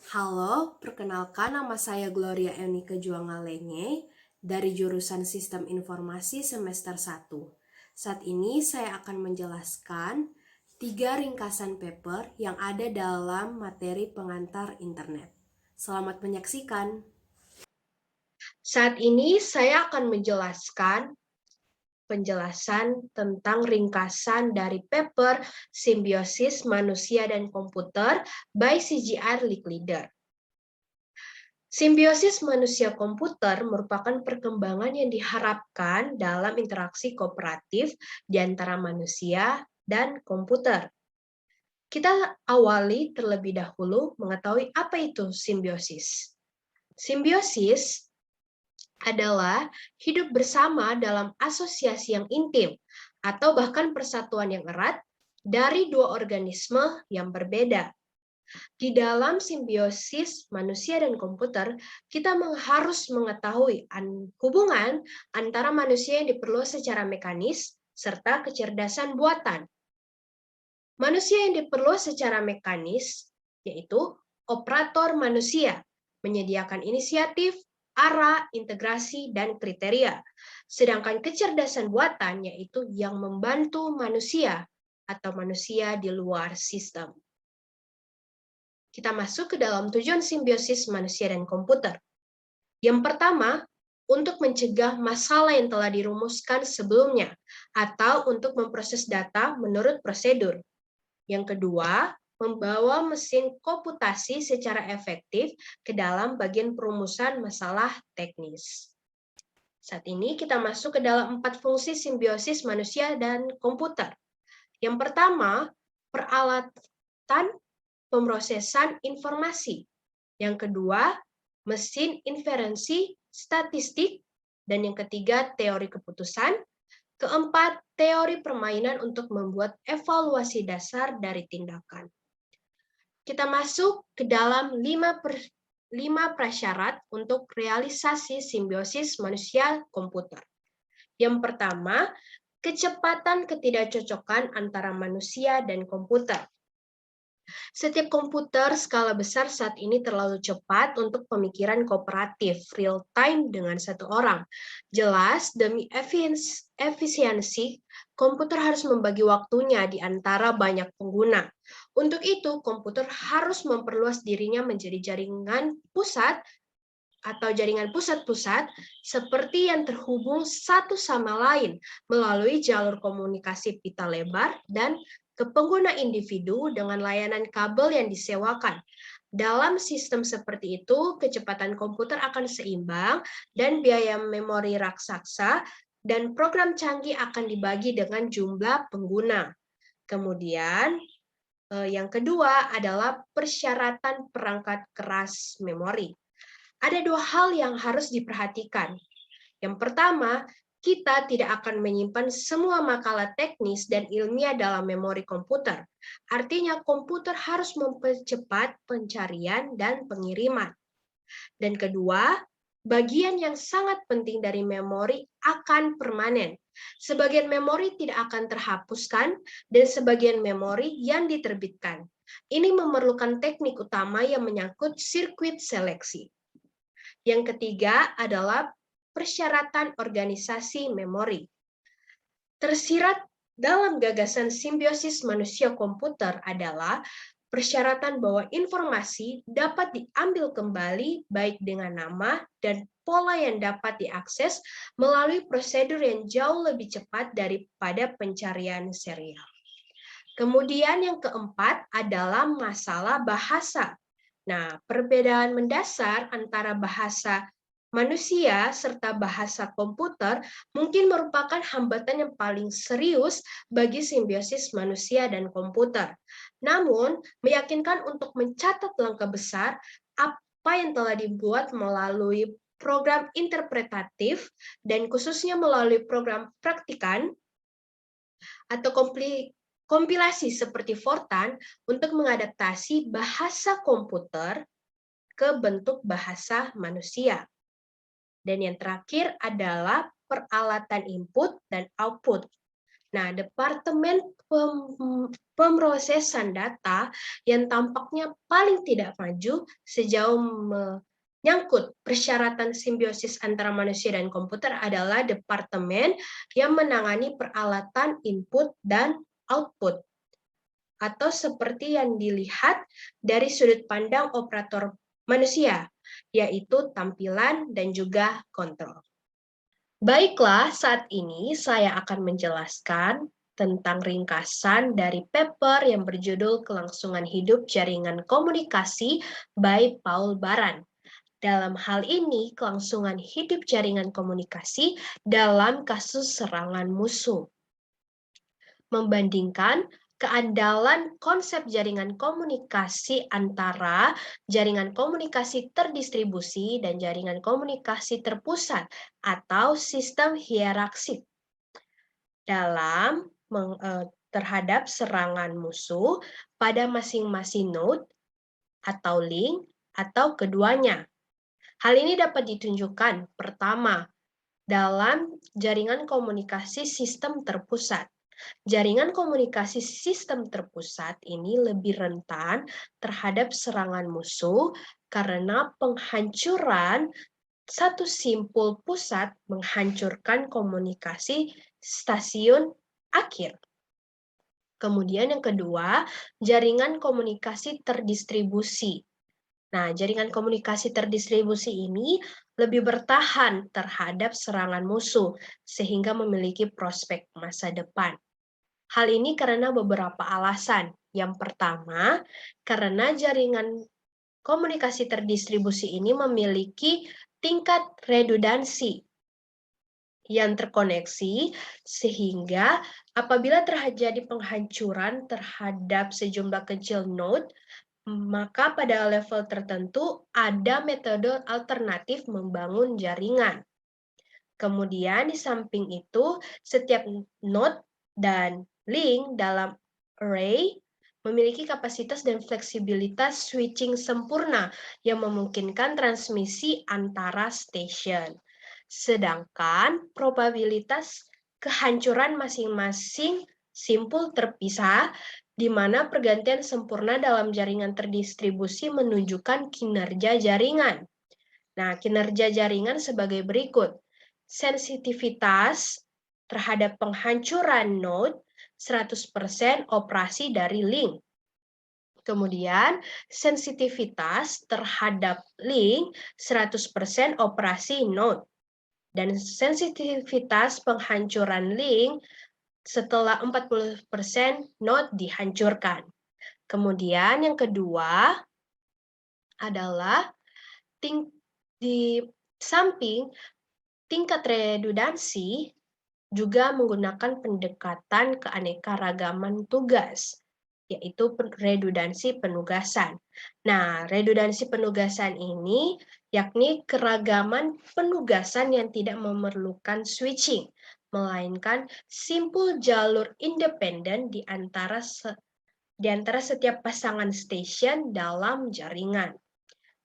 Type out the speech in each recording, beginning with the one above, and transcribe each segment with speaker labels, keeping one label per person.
Speaker 1: Halo, perkenalkan nama saya Gloria Enika Juangalenge dari jurusan Sistem Informasi semester 1. Saat ini saya akan menjelaskan 3 ringkasan paper yang ada dalam materi pengantar internet. Selamat menyaksikan.
Speaker 2: Saat ini saya akan menjelaskan penjelasan tentang ringkasan dari paper Simbiosis Manusia dan Komputer by CGR Licklider. Simbiosis manusia-komputer merupakan perkembangan yang diharapkan dalam interaksi kooperatif di antara manusia dan komputer. Kita awali terlebih dahulu mengetahui apa itu simbiosis. Simbiosis adalah hidup bersama dalam asosiasi yang intim atau bahkan persatuan yang erat dari dua organisme yang berbeda. Di dalam simbiosis manusia dan komputer, kita harus mengetahui hubungan antara manusia yang diperluas secara mekanis serta kecerdasan buatan. Manusia yang diperluas secara mekanis yaitu operator manusia, menyediakan inisiatif, arah, integrasi, dan kriteria. Sedangkan kecerdasan buatan yaitu yang membantu manusia atau manusia di luar sistem. Kita masuk ke dalam tujuan simbiosis manusia dan komputer. Yang pertama, untuk mencegah masalah yang telah dirumuskan sebelumnya atau untuk memproses data menurut prosedur. Yang kedua, membawa mesin komputasi secara efektif ke dalam bagian perumusan masalah teknis. Saat ini kita masuk ke dalam 4 fungsi simbiosis manusia dan komputer. Yang pertama, peralatan pemrosesan informasi. Yang kedua, mesin inferensi statistik. Dan yang ketiga, teori keputusan. Keempat, teori permainan untuk membuat evaluasi dasar dari tindakan. Kita masuk ke dalam 5 prasyarat untuk realisasi simbiosis manusia-komputer. Yang pertama, kecepatan ketidakcocokan antara manusia dan komputer. Setiap komputer skala besar saat ini terlalu cepat untuk pemikiran kooperatif real-time dengan satu orang. Jelas, demi efisiensi, komputer harus membagi waktunya di antara banyak pengguna. Untuk itu, komputer harus memperluas dirinya menjadi jaringan pusat atau jaringan pusat-pusat seperti yang terhubung satu sama lain melalui jalur komunikasi pita lebar dan ke pengguna individu dengan layanan kabel yang disewakan. Dalam sistem seperti itu, kecepatan komputer akan seimbang dan biaya memori raksasa dan program canggih akan dibagi dengan jumlah pengguna. Kemudian, yang kedua adalah persyaratan perangkat keras memori. Ada 2 hal yang harus diperhatikan. Yang pertama, kita tidak akan menyimpan semua makalah teknis dan ilmiah dalam memori komputer. Artinya, komputer harus mempercepat pencarian dan pengiriman. Dan kedua, bagian yang sangat penting dari memori akan permanen. Sebagian memori tidak akan terhapuskan dan sebagian memori yang diterbitkan. Ini memerlukan teknik utama yang menyangkut sirkuit seleksi. Yang ketiga adalah persyaratan organisasi memori. Tersirat dalam gagasan simbiosis manusia-komputer adalah persyaratan bahwa informasi dapat diambil kembali baik dengan nama dan pola yang dapat diakses melalui prosedur yang jauh lebih cepat daripada pencarian serial. Kemudian yang keempat adalah masalah bahasa. Nah, perbedaan mendasar antara bahasa manusia serta bahasa komputer mungkin merupakan hambatan yang paling serius bagi simbiosis manusia dan komputer. Namun, meyakinkan untuk mencatat langkah besar apa yang telah dibuat melalui program interpretatif dan khususnya melalui program praktikan atau kompilasi seperti Fortran untuk mengadaptasi bahasa komputer ke bentuk bahasa manusia. Dan yang terakhir adalah peralatan input dan output. Nah, Departemen Pemrosesan Data yang tampaknya paling tidak maju sejauh menyangkut persyaratan simbiosis antara manusia dan komputer adalah departemen yang menangani peralatan input dan output, atau seperti yang dilihat dari sudut pandang operator manusia, yaitu tampilan dan juga kontrol. Baiklah, saat ini saya akan menjelaskan tentang ringkasan dari paper yang berjudul Kelangsungan Hidup Jaringan Komunikasi by Paul Baran. Dalam hal ini, kelangsungan hidup jaringan komunikasi dalam kasus serangan musuh. Membandingkan keandalan konsep jaringan komunikasi antara jaringan komunikasi terdistribusi dan jaringan komunikasi terpusat atau sistem hierarkik dalam terhadap serangan musuh pada masing-masing node atau link atau keduanya. Hal ini dapat ditunjukkan pertama dalam jaringan komunikasi sistem terpusat. Jaringan komunikasi sistem terpusat ini lebih rentan terhadap serangan musuh karena penghancuran satu simpul pusat menghancurkan komunikasi stasiun akhir. Kemudian yang kedua, jaringan komunikasi terdistribusi. Nah, jaringan komunikasi terdistribusi ini lebih bertahan terhadap serangan musuh, sehingga memiliki prospek masa depan. Hal ini karena beberapa alasan. Yang pertama, karena jaringan komunikasi terdistribusi ini memiliki tingkat redundansi yang terkoneksi, sehingga apabila terjadi penghancuran terhadap sejumlah kecil node, maka pada level tertentu ada metode alternatif membangun jaringan. Kemudian di samping itu, setiap node dan link dalam array memiliki kapasitas dan fleksibilitas switching sempurna yang memungkinkan transmisi antara station. Sedangkan probabilitas kehancuran masing-masing simpul terpisah, di mana pergantian sempurna dalam jaringan terdistribusi menunjukkan kinerja jaringan. Nah, kinerja jaringan sebagai berikut. Sensitivitas terhadap penghancuran node 100% operasi dari link. Kemudian, sensitivitas terhadap link 100% operasi node. Dan sensitivitas penghancuran link setelah 40% node dihancurkan. Kemudian yang kedua adalah di samping tingkat redundansi juga menggunakan pendekatan keanekaragaman tugas, yaitu redundansi penugasan. Nah, redundansi penugasan ini yakni keragaman penugasan yang tidak memerlukan switching, melainkan simpul jalur independen di antara setiap pasangan station dalam jaringan.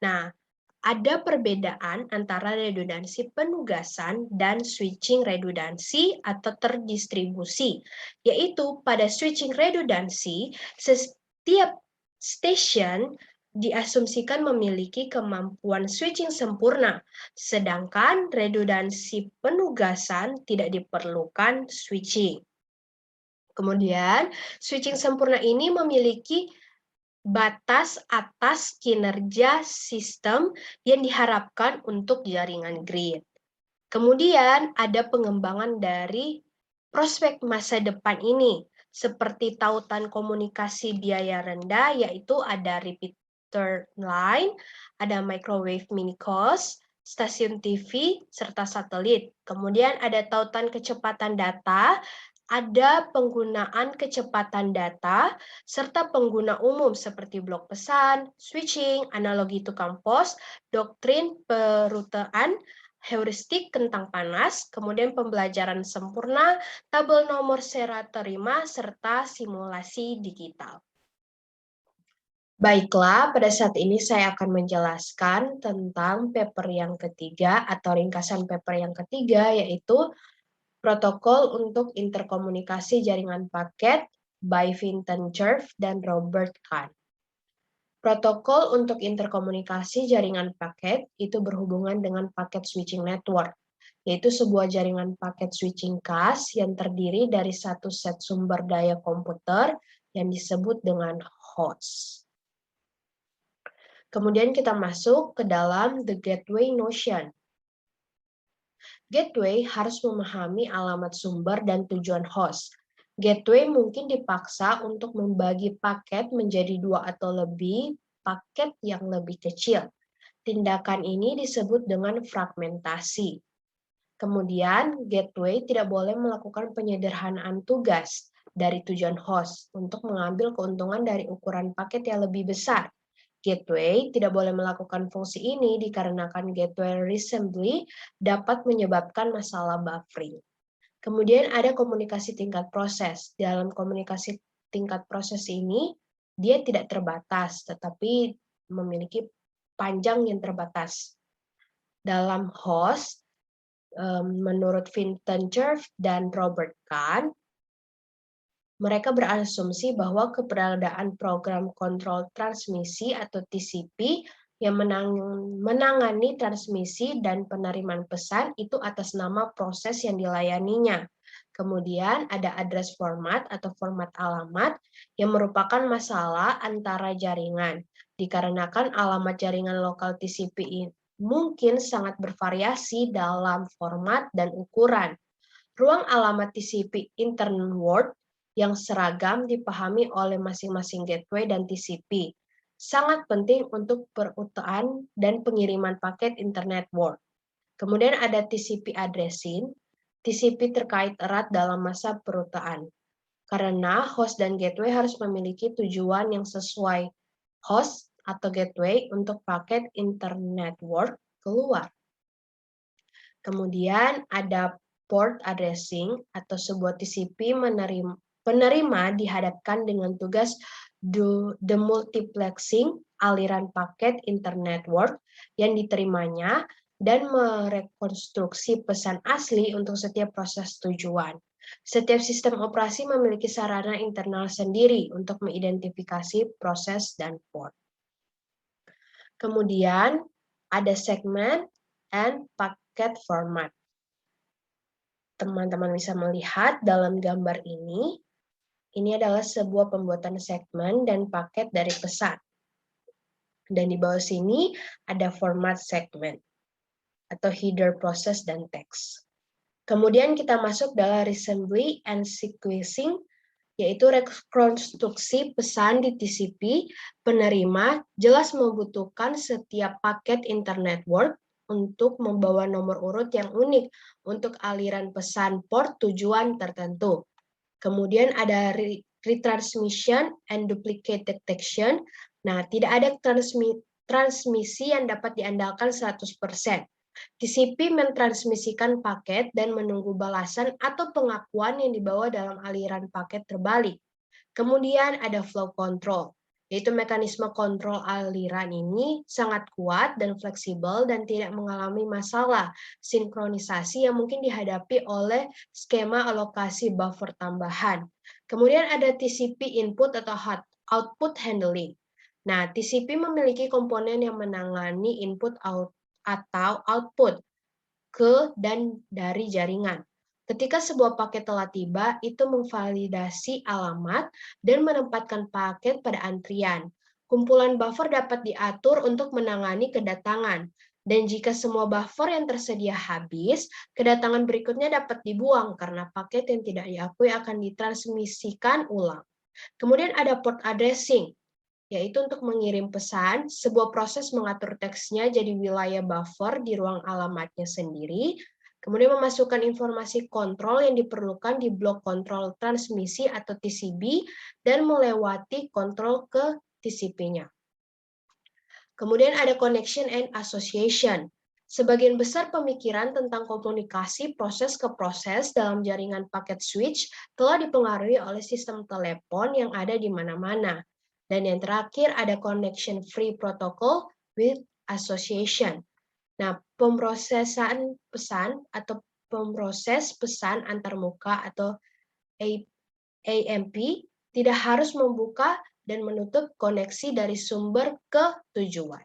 Speaker 2: Nah, ada perbedaan antara redundansi penugasan dan switching redundansi atau terdistribusi, yaitu pada switching redundansi, setiap station diasumsikan memiliki kemampuan switching sempurna, sedangkan redundansi penugasan tidak diperlukan switching. Kemudian, switching sempurna ini memiliki batas atas kinerja sistem yang diharapkan untuk jaringan grid. Kemudian ada pengembangan dari prospek masa depan ini, seperti tautan komunikasi biaya rendah, yaitu ada repeater line, ada microwave mini coast, stasiun TV, serta satelit. Kemudian ada tautan kecepatan data, ada penggunaan kecepatan data, serta pengguna umum seperti blok pesan, switching, analogi tukang pos, doktrin perutean, heuristik kentang panas, kemudian pembelajaran sempurna, tabel nomor serah terima, serta simulasi digital. Baiklah, pada saat ini saya akan menjelaskan tentang paper yang ketiga atau ringkasan paper yang ketiga, yaitu Protokol untuk interkomunikasi jaringan paket by Vinton Cerf dan Robert Kahn. Protokol untuk interkomunikasi jaringan paket itu berhubungan dengan paket switching network, yaitu sebuah jaringan paket switching cache yang terdiri dari satu set sumber daya komputer yang disebut dengan host. Kemudian kita masuk ke dalam the gateway notion. Gateway harus memahami alamat sumber dan tujuan host. Gateway mungkin dipaksa untuk membagi paket menjadi 2 atau lebih paket yang lebih kecil. Tindakan ini disebut dengan fragmentasi. Kemudian, gateway tidak boleh melakukan penyederhanaan tugas dari tujuan host untuk mengambil keuntungan dari ukuran paket yang lebih besar. Gateway tidak boleh melakukan fungsi ini dikarenakan gateway reassembly dapat menyebabkan masalah buffering. Kemudian ada komunikasi tingkat proses. Dalam komunikasi tingkat proses ini, dia tidak terbatas, tetapi memiliki panjang yang terbatas. Dalam host, menurut Vinton Cerf dan Robert Kahn, mereka berasumsi bahwa keberadaan program kontrol transmisi atau TCP yang menangani transmisi dan penerimaan pesan itu atas nama proses yang dilayaninya. Kemudian ada address format atau format alamat yang merupakan masalah antara jaringan. Dikarenakan alamat jaringan lokal TCP mungkin sangat bervariasi dalam format dan ukuran. Ruang alamat TCP internal world yang seragam dipahami oleh masing-masing gateway dan TCP. Sangat penting untuk perutuhan dan pengiriman paket internet world. Kemudian ada TCP addressing. TCP terkait erat dalam masa perutuhan. Karena host dan gateway harus memiliki tujuan yang sesuai. Host atau gateway untuk paket internet world keluar. Kemudian ada port addressing atau sebuah TCP penerima dihadapkan dengan tugas demultiplexing aliran paket internet world yang diterimanya dan merekonstruksi pesan asli untuk setiap proses tujuan. Setiap sistem operasi memiliki sarana internal sendiri untuk mengidentifikasi proses dan port. Kemudian ada segment and packet format. Teman-teman bisa melihat dalam gambar ini adalah sebuah pembuatan segmen dan paket dari pesan. Dan di bawah sini ada format segmen atau header process dan teks. Kemudian kita masuk dalam reassembly and sequencing, yaitu rekonstruksi pesan di TCP. Penerima jelas membutuhkan setiap paket internet world untuk membawa nomor urut yang unik untuk aliran pesan port tujuan tertentu. Kemudian ada retransmission and duplicate detection. Nah, tidak ada transmisi yang dapat diandalkan 100%. TCP mentransmisikan paket dan menunggu balasan atau pengakuan yang dibawa dalam aliran paket terbalik. Kemudian ada flow control, yaitu mekanisme kontrol aliran ini sangat kuat dan fleksibel dan tidak mengalami masalah sinkronisasi yang mungkin dihadapi oleh skema alokasi buffer tambahan. Kemudian ada TCP input atau output handling. Nah, TCP memiliki komponen yang menangani input atau output ke dan dari jaringan. Ketika sebuah paket telah tiba, itu memvalidasi alamat dan menempatkan paket pada antrian. Kumpulan buffer dapat diatur untuk menangani kedatangan. Dan jika semua buffer yang tersedia habis, kedatangan berikutnya dapat dibuang karena paket yang tidak diakui akan ditransmisikan ulang. Kemudian ada port addressing, yaitu untuk mengirim pesan, sebuah proses mengatur teksnya jadi wilayah buffer di ruang alamatnya sendiri, kemudian memasukkan informasi kontrol yang diperlukan di blok kontrol transmisi atau TCB, dan melewati kontrol ke TCP-nya. Kemudian ada connection and association. Sebagian besar pemikiran tentang komunikasi proses ke proses dalam jaringan paket switch telah dipengaruhi oleh sistem telepon yang ada di mana-mana. Dan yang terakhir ada connection free protocol with association. Nah, pemrosesan pesan atau pemroses pesan antarmuka atau AMP tidak harus membuka dan menutup koneksi dari sumber ke tujuan.